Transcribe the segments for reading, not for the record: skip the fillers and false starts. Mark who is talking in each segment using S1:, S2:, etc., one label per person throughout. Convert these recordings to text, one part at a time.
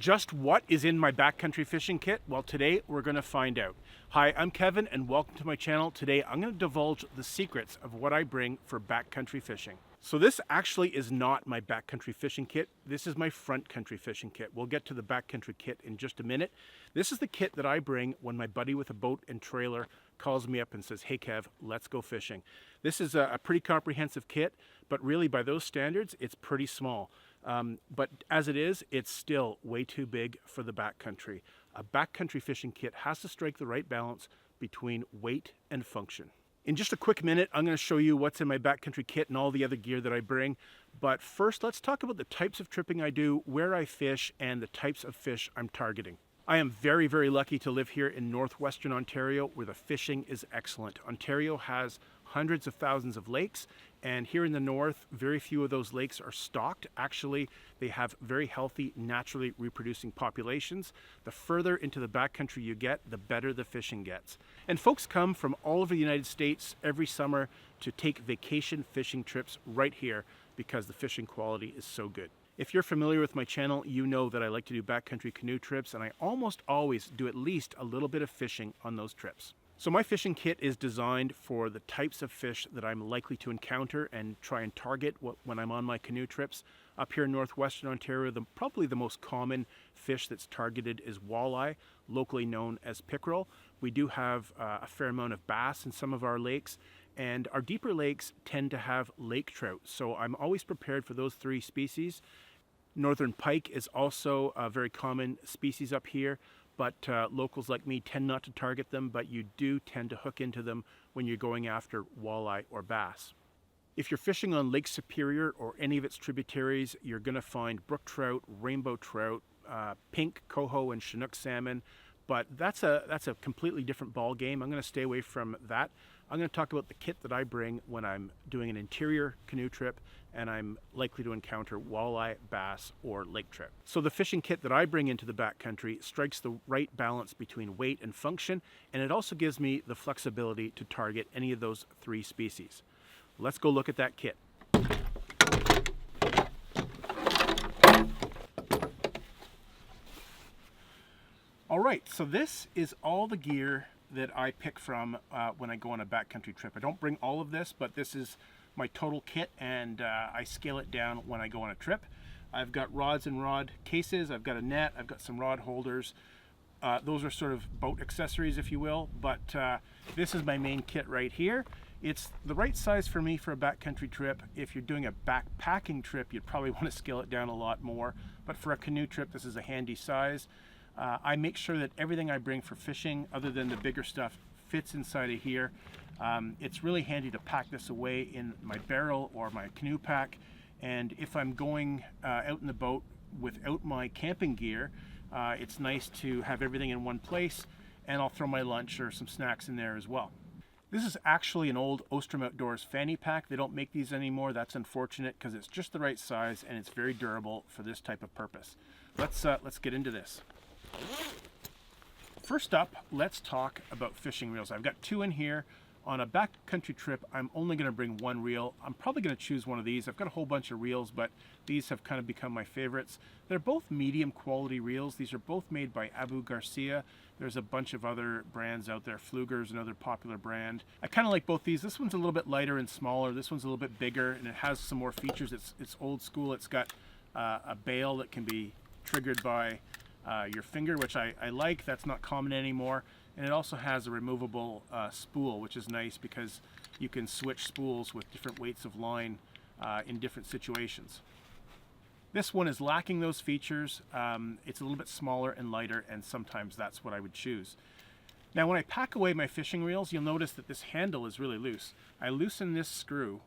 S1: Just what is in my backcountry fishing kit? Well, today we're going to find out. Hi, I'm Kevin and welcome to my channel. Today I'm going to divulge the secrets of what I bring for backcountry fishing. So this actually is not my backcountry fishing kit. This is my front country fishing kit. We'll get to the backcountry kit in just a minute. This is the kit that I bring when my buddy with a boat and trailer calls me up and says, "Hey Kev, let's go fishing." This is a pretty comprehensive kit, but really by those standards, it's pretty small. But as it is, it's still way too big for the backcountry. A backcountry fishing kit has to strike the right balance between weight and function. In just a quick minute, I'm going to show you what's in my backcountry kit and all the other gear that I bring. But first, let's talk about the types of tripping I do, where I fish, and the types of fish I'm targeting. I am very, very lucky to live here in northwestern Ontario where the fishing is excellent. Ontario has hundreds of thousands of lakes, and here in the north, very few of those lakes are stocked. Actually, they have very healthy, naturally reproducing populations. The further into the backcountry you get, the better the fishing gets. And folks come from all over the United States every summer to take vacation fishing trips right here because the fishing quality is so good. If you're familiar with my channel, you know that I like to do backcountry canoe trips, and I almost always do at least a little bit of fishing on those trips. So my fishing kit is designed for the types of fish that I'm likely to encounter and try and target when I'm on my canoe trips. Up here in northwestern Ontario, probably the most common fish that's targeted is walleye, locally known as pickerel. We do have a fair amount of bass in some of our lakes, and our deeper lakes tend to have lake trout. So I'm always prepared for those three species. Northern pike is also a very common species up here, but locals like me tend not to target them, but you do tend to hook into them when you're going after walleye or bass. If you're fishing on Lake Superior or any of its tributaries, you're going to find brook trout, rainbow trout, pink, coho, and Chinook salmon, but that's a completely different ball game. I'm going to stay away from that. I'm going to talk about the kit that I bring when I'm doing an interior canoe trip and I'm likely to encounter walleye, bass, or lake trout. So the fishing kit that I bring into the backcountry strikes the right balance between weight and function, and it also gives me the flexibility to target any of those three species. Let's go look at that kit. All right, so this is all the gear that I pick from when I go on a backcountry trip. I don't bring all of this, but this is my total kit, and I scale it down when I go on a trip. I've got rods and rod cases, I've got a net, I've got some rod holders. Those are sort of boat accessories, if you will, but this is my main kit right here. It's the right size for me for a backcountry trip. If you're doing a backpacking trip, you'd probably want to scale it down a lot more, but for a canoe trip, this is a handy size. I make sure that everything I bring for fishing, other than the bigger stuff, fits inside of here. It's really handy to pack this away in my barrel or my canoe pack. And if I'm going out in the boat without my camping gear, it's nice to have everything in one place, and I'll throw my lunch or some snacks in there as well. This is actually an old Ostrom Outdoors fanny pack. They don't make these anymore. That's unfortunate because it's just the right size and it's very durable for this type of purpose. Let's get into this. First up, let's talk about fishing reels. I've got two in here. On a backcountry trip, I'm only going to bring one reel. I'm probably going to choose one of these. I've got a whole bunch of reels, but these have kind of become my favorites. They're both medium quality reels. These are both made by Abu Garcia. There's a bunch of other brands out there. Pfluger's another popular brand. I kind of like both these. This one's a little bit lighter and smaller. This one's a little bit bigger, and it has some more features. It's old school. It's got a bail that can be triggered by your finger, which I like. That's not common anymore. And it also has a removable spool, which is nice because you can switch spools with different weights of line in different situations. This one is lacking those features. It's a little bit smaller and lighter, and sometimes that's what I would choose. Now when I pack away my fishing reels, you'll notice that this handle is really loose. I loosen this screw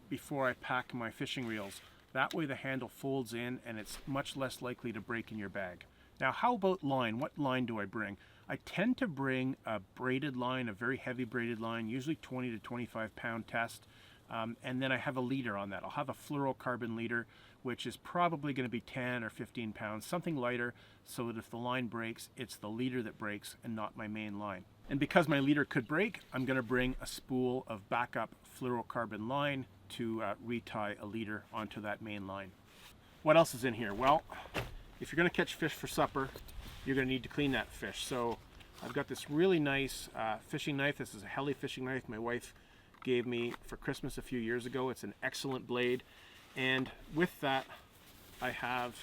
S1: before I pack my fishing reels. That way the handle folds in and it's much less likely to break in your bag. Now how about line? What line do I bring? I tend to bring a braided line, a very heavy braided line, usually 20 to 25 pound test, and then I have a leader on that. I'll have a fluorocarbon leader, which is probably going to be 10 or 15 pounds, something lighter, so that if the line breaks, it's the leader that breaks and not my main line. And because my leader could break, I'm going to bring a spool of backup fluorocarbon line to retie a leader onto that main line. What else is in here? Well, if you're going to catch fish for supper, you're going to need to clean that fish. So I've got this really nice fishing knife. This is a heli fishing knife my wife gave me for Christmas a few years ago. It's an excellent blade. And with that, I have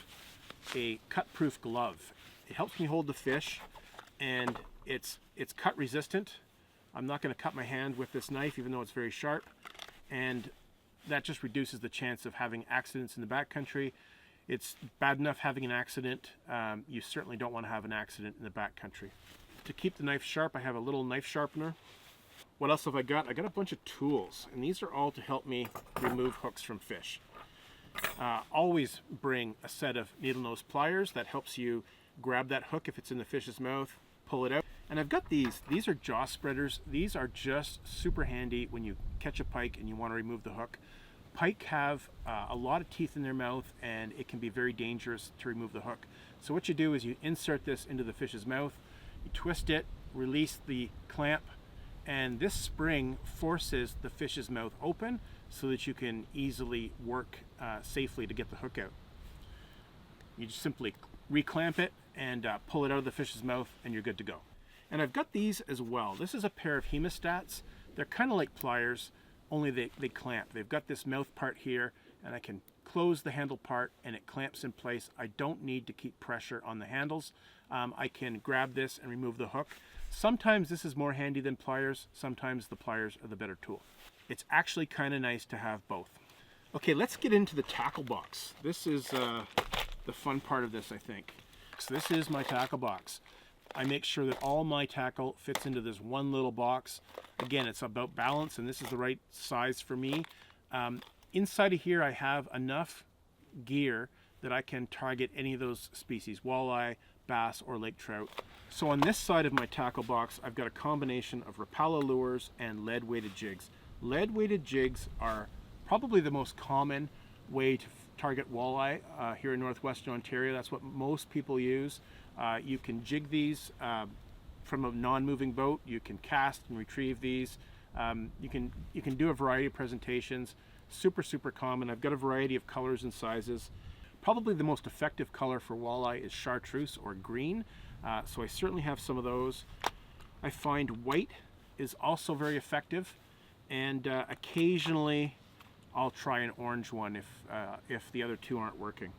S1: a cut-proof glove. It helps me hold the fish, and it's cut resistant. I'm not going to cut my hand with this knife, even though it's very sharp, and that just reduces the chance of having accidents in the backcountry. It's bad enough having an accident. You certainly don't want to have an accident in the backcountry. To keep the knife sharp, I have a little knife sharpener. What else have I got? I got a bunch of tools, and these are all to help me remove hooks from fish. Always bring a set of needle nose pliers. That helps you grab that hook if it's in the fish's mouth, pull it out. And I've got these are jaw spreaders. These are just super handy when you catch a pike and you want to remove the hook. Pike have a lot of teeth in their mouth, and it can be very dangerous to remove the hook. So what you do is you insert this into the fish's mouth, you twist it, release the clamp, and this spring forces the fish's mouth open so that you can easily work safely to get the hook out. You just simply reclamp it and pull it out of the fish's mouth, and you're good to go. And I've got these as well. This is a pair of hemostats. They're kind of like pliers, only they clamp. They've got this mouth part here, and I can close the handle part and it clamps in place. I don't need to keep pressure on the handles. I can grab this and remove the hook. Sometimes this is more handy than pliers. Sometimes the pliers are the better tool. It's actually kind of nice to have both. Okay, let's get into the tackle box. This is the fun part of this, I think. So this is my tackle box. I make sure that all my tackle fits into this one little box. Again, it's about balance, and this is the right size for me. Inside of here, I have enough gear that I can target any of those species, walleye, bass, or lake trout. So on this side of my tackle box, I've got a combination of Rapala lures and lead-weighted jigs. Lead-weighted jigs are probably the most common way to target walleye here in northwestern Ontario. That's what most people use. You can jig these from a non-moving boat. You can cast and retrieve these. You can do a variety of presentations. Super common. I've got a variety of colors and sizes. Probably the most effective color for walleye is chartreuse or green. So I certainly have some of those. I find white is also very effective, and occasionally I'll try an orange one if the other two aren't working.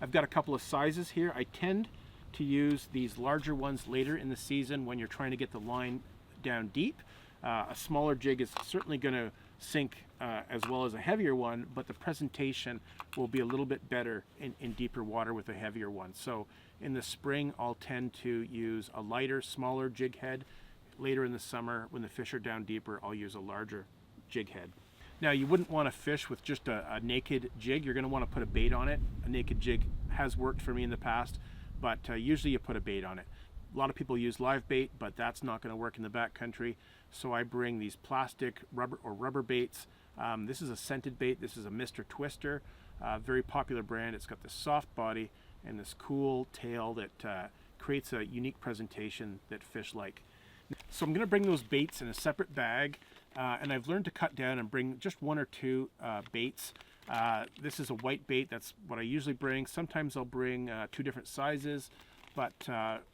S1: I've got a couple of sizes here. I tend to use these larger ones later in the season when you're trying to get the line down deep. A smaller jig is certainly going to sink as well as a heavier one, but the presentation will be a little bit better in deeper water with a heavier one. So in the spring, I'll tend to use a lighter, smaller jig head. Later in the summer, when the fish are down deeper, I'll use a larger jig head. Now, you wouldn't want to fish with just a naked jig. You're going to want to put a bait on it. A naked jig has worked for me in the past, but usually you put a bait on it. A lot of people use live bait, but that's not going to work in the backcountry. So I bring these plastic rubber baits. This is a scented bait. This is a Mr. Twister, very popular brand. It's got this soft body and this cool tail that creates a unique presentation that fish like. So I'm going to bring those baits in a separate bag, and I've learned to cut down and bring just one or two baits. This is a white bait. That's what I usually bring. Sometimes I'll bring two different sizes. But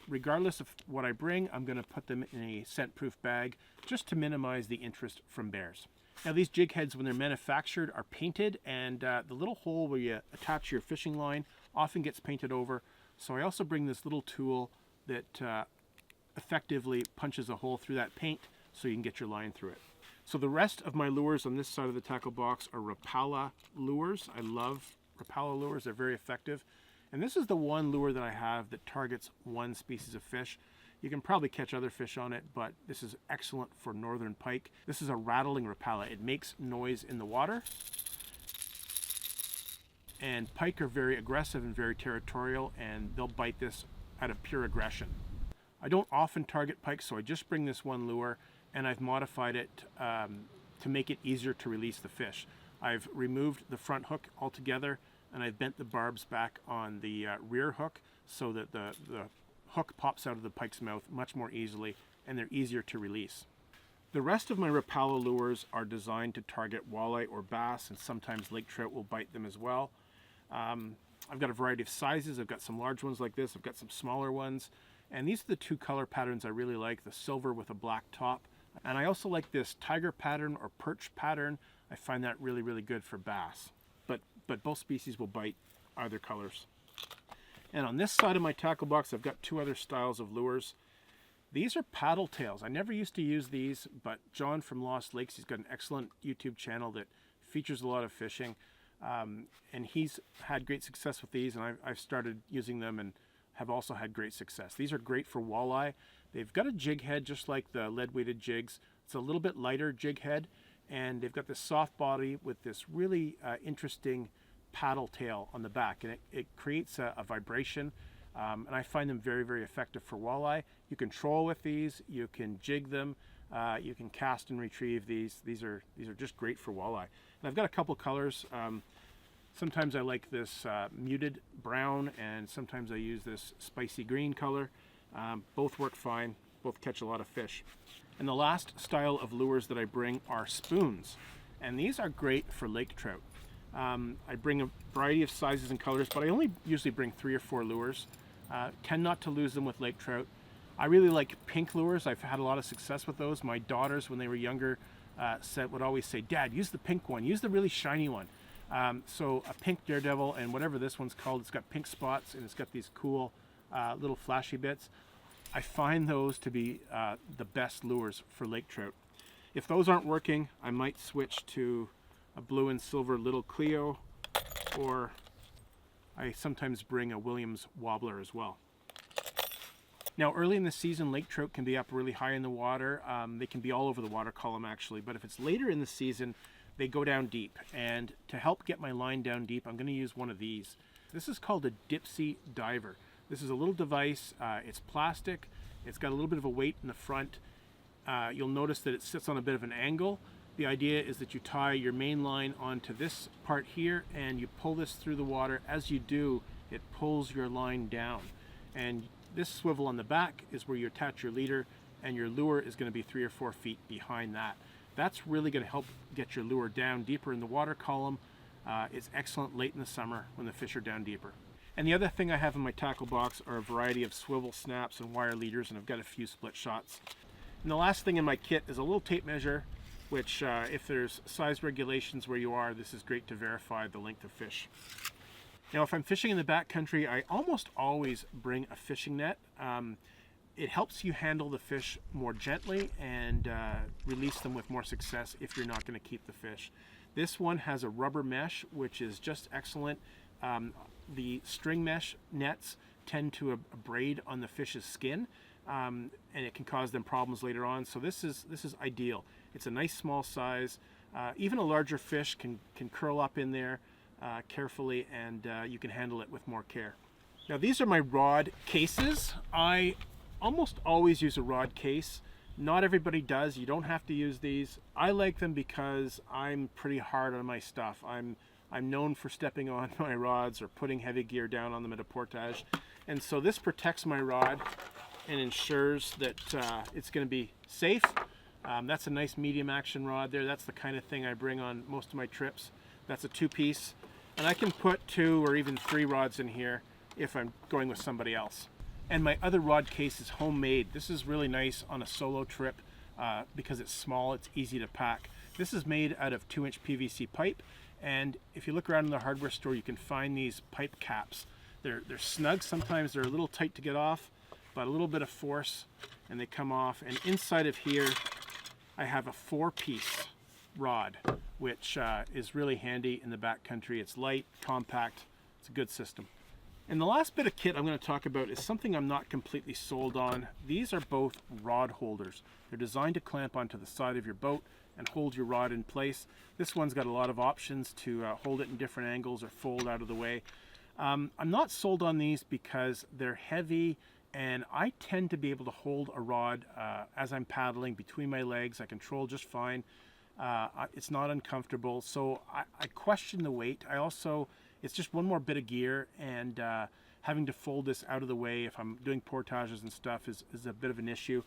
S1: regardless of what I bring, I'm going to put them in a scent-proof bag just to minimize the interest from bears. Now, these jig heads, when they're manufactured, are painted, and the little hole where you attach your fishing line often gets painted over. So I also bring this little tool that effectively punches a hole through that paint so you can get your line through it. So the rest of my lures on this side of the tackle box are Rapala lures. I love Rapala lures. They're very effective. And this is the one lure that I have that targets one species of fish. You can probably catch other fish on it, but this is excellent for northern pike. This is a rattling Rapala. It makes noise in the water. And pike are very aggressive and very territorial, and they'll bite this out of pure aggression. I don't often target pike, so I just bring this one lure, and I've modified it to make it easier to release the fish. I've removed the front hook altogether, and I've bent the barbs back on the rear hook so that the hook pops out of the pike's mouth much more easily, and they're easier to release. The rest of my Rapala lures are designed to target walleye or bass, and sometimes lake trout will bite them as well. I've got a variety of sizes. I've got some large ones like this. I've got some smaller ones. And these are the two color patterns I really like, the silver with a black top. And I also like this tiger pattern or perch pattern. I find that really, really good for bass. But both species will bite either colors. And on this side of my tackle box, I've got two other styles of lures. These are paddle tails. I never used to use these, but John from Lost Lakes, he's got an excellent YouTube channel that features a lot of fishing. And he's had great success with these, and I've started using them and have also had great success. These are great for walleye. They've got a jig head just like the lead-weighted jigs. It's a little bit lighter jig head, and they've got this soft body with this really interesting paddle tail on the back, and it creates a vibration, and I find them very, very effective for walleye. You can troll with these, you can jig them, you can cast and retrieve these. These are just great for walleye. And I've got a couple colors. Sometimes I like this muted brown, and sometimes I use this spicy green color. Both work fine, both catch a lot of fish. And the last style of lures that I bring are spoons, and these are great for lake trout. I bring a variety of sizes and colors, but I only usually bring 3 or 4 lures. Tend not to lose them with lake trout. I really like pink lures. I've had a lot of success with those. My daughters, when they were younger, would always say, "Dad, use the pink one. Use the really shiny one." So a pink daredevil, and whatever this one's called, it's got pink spots and it's got these cool little flashy bits. I find those to be the best lures for lake trout. If those aren't working, I might switch to a blue and silver little Cleo, or I sometimes bring a Williams wobbler as well. Now, early in the season, lake trout can be up really high in the water. They can be all over the water column actually, but if it's later in the season, they go down deep. And to help get my line down deep, I'm going to use one of these. This is called a Dipsy Diver. This is a little device. It's plastic. It's got a little bit of a weight in the front. You'll notice that it sits on a bit of an angle. The idea is that you tie your main line onto this part here and you pull this through the water. As you do, it pulls your line down. And this swivel on the back is where you attach your leader, and your lure is going to be 3 or 4 feet behind that. That's really going to help get your lure down deeper in the water column. It's excellent late in the summer when the fish are down deeper. And the other thing I have in my tackle box are a variety of swivel snaps and wire leaders, and I've got a few split shots. And the last thing in my kit is a little tape measure, which if there's size regulations where you are, this is great to verify the length of fish. Now, if I'm fishing in the backcountry, I almost always bring a fishing net. It helps you handle the fish more gently and release them with more success if you're not going to keep the fish. This one has a rubber mesh, which is just excellent. The string mesh nets tend to abrade on the fish's skin, and it can cause them problems later on. So this is ideal. It's a nice small size. Even a larger fish can curl up in there carefully, and you can handle it with more care. Now, these are my rod cases. I almost always use a rod case. Not everybody does. You don't have to use these. I like them because I'm pretty hard on my stuff. I'm known for stepping on my rods or putting heavy gear down on them at a portage, and so this protects my rod and ensures that it's going to be safe. That's a nice medium action rod there. That's the kind of thing I bring on most of my trips. That's a 2-piece, and I can put 2 or even 3 rods in here if I'm going with somebody else. And my other rod case is homemade. This is really nice on a solo trip because it's small, it's easy to pack. This is made out of 2-inch PVC pipe, and if you look around in the hardware store, you can find these pipe caps. They're snug. Sometimes they're a little tight to get off, but a little bit of force and they come off. And inside of here, I have a 4-piece rod, which is really handy in the backcountry. It's light, compact, it's a good system. And the last bit of kit I'm going to talk about is something I'm not completely sold on. These are both rod holders. They're designed to clamp onto the side of your boat and hold your rod in place. This one's got a lot of options to hold it in different angles or fold out of the way. I'm not sold on these because they're heavy, and I tend to be able to hold a rod as I'm paddling between my legs. I control just fine. It's not uncomfortable, so I question the weight. It's just one more bit of gear, and having to fold this out of the way if I'm doing portages and stuff is a bit of an issue.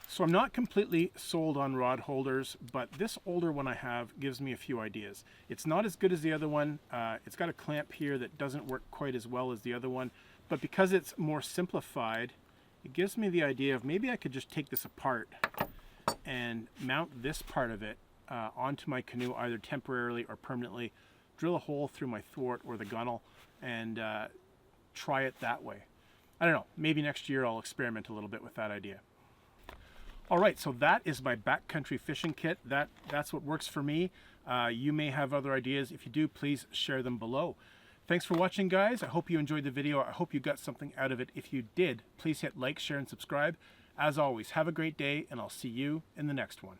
S1: So I'm not completely sold on rod holders, but this older one I have gives me a few ideas. It's not as good as the other one. It's got a clamp here that doesn't work quite as well as the other one, but because it's more simplified, it gives me the idea of maybe I could just take this apart and mount this part of it onto my canoe, either temporarily or permanently, drill a hole through my thwart or the gunnel, and try it that way. I don't know, maybe next year I'll experiment a little bit with that idea. All right, so that is my backcountry fishing kit. That's what works for me. You may have other ideas. If you do, please share them below. Thanks for watching, guys. I hope you enjoyed the video. I hope you got something out of it. If you did, please hit like, share, and subscribe. As always, have a great day, and I'll see you in the next one.